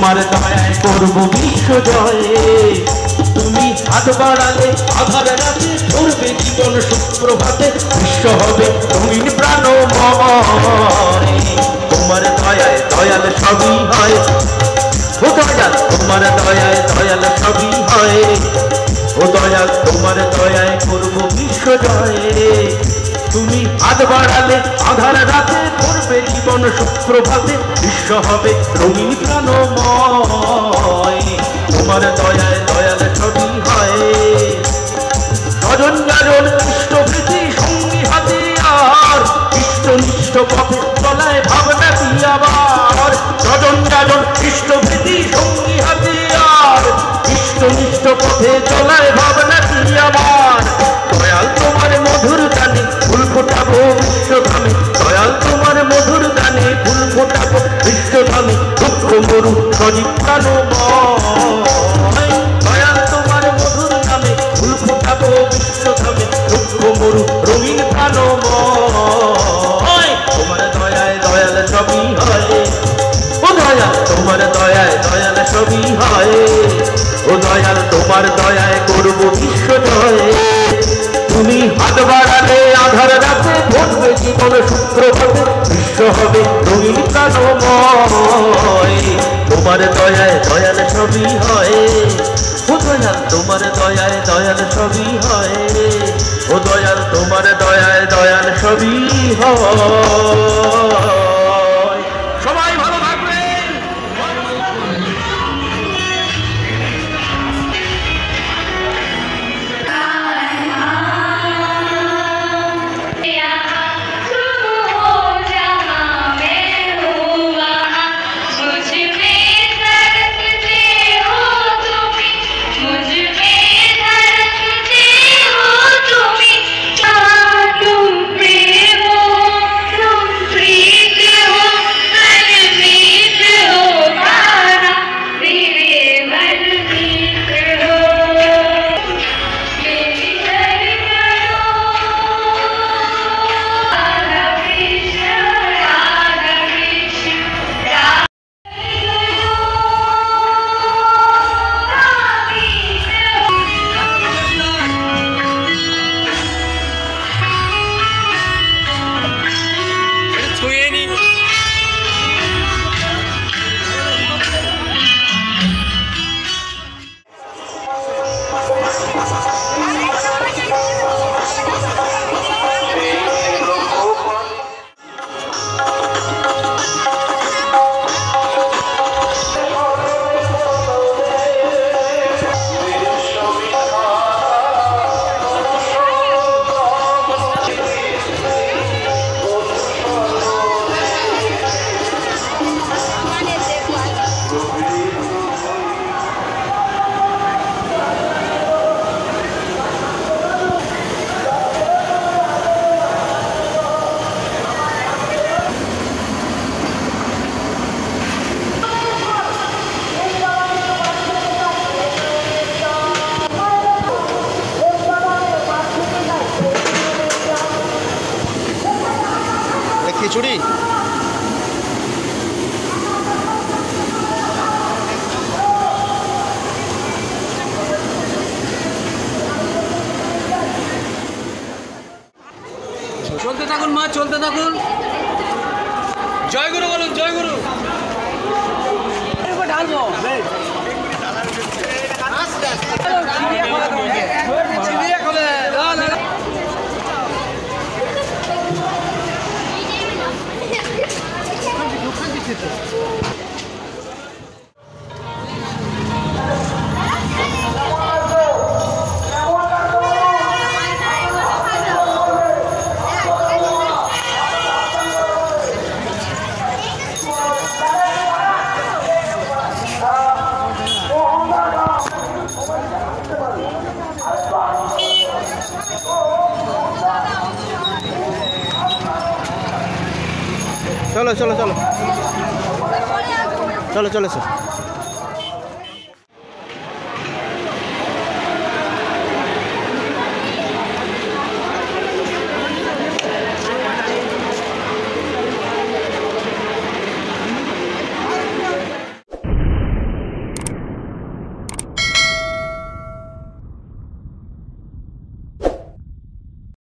তোমার দয়ায় করব বিশ্ব জয়ে। তুমি হাত বাড়ালে আধার রাতে করবে জীবন সুপ্রভাতে, বিশ্ব হবে রঙিন প্রাণময়। তোমার দয়ায় দয়াল সবই হয়, ও দয়াল তোমার দয়ায় দয়াল সবই হয়। ও দয়াল তোমার দয়ায় করব বিশ্ব জয়ে। তুমি হাত বাড়ালে আধার রাতে করবে জীবন সুপ্রভাতে, বিশ্ব হবে রঙিন প্রাণময়। তোমার দয়ায় দয়াল সবই হয়। স্বজন যাজন ইষ্টভৃতি সঙ্গী হাতে আর ইষ্টনিষ্ঠ পথে চলায় ভাবনা কি আবার। স্বজন যাজন ইষ্টভৃতি সঙ্গী হাতে আর ইষ্টনিষ্ঠ পথে চলায় ভাবনা কি আবার। দয়াল তোমার মধুর গানে ফুল ফোটাবো বিশ্বধামে, দয়াল তোমার মধুর গানে ফুল ফোটাবো বিশ্বধামে। দুঃখ মরু সজীব প্রাণময়, দয়াল তোমার মধুর নামে ফুল ফোটাবো বিশ্বধামে। দুঃখ মরু রঙিন প্রাণময়। তোমার দয়ায় দয়াল সবই হয়, ও দয়াল তোমার দয়ায় দয়াল সবই হয়। ও দয়াল তোমার দয়ায় করব বিশ্ব জয়ে। তুমি হাত বাড়ালে আধার রাতে ঘটবে জীবন সুপ্রভাতে, বিশ্ব হবে রঙিন প্রাণময়। তোমার দয়ায় দয়াল সবই হয়, ও দয়াল তোমার দয়ায় দয়াল সবই হয়। ও দয়াল তোমার দয়ায় দয়াল সবই হয়। সবাই ভালো থাকবেন। খিচুড়ি চলতে থাকুন মা, চলতে থাকুন। জয় গুরু বলুন, জয় গুরু। চলো চলো চলো চলো চলো স্যার।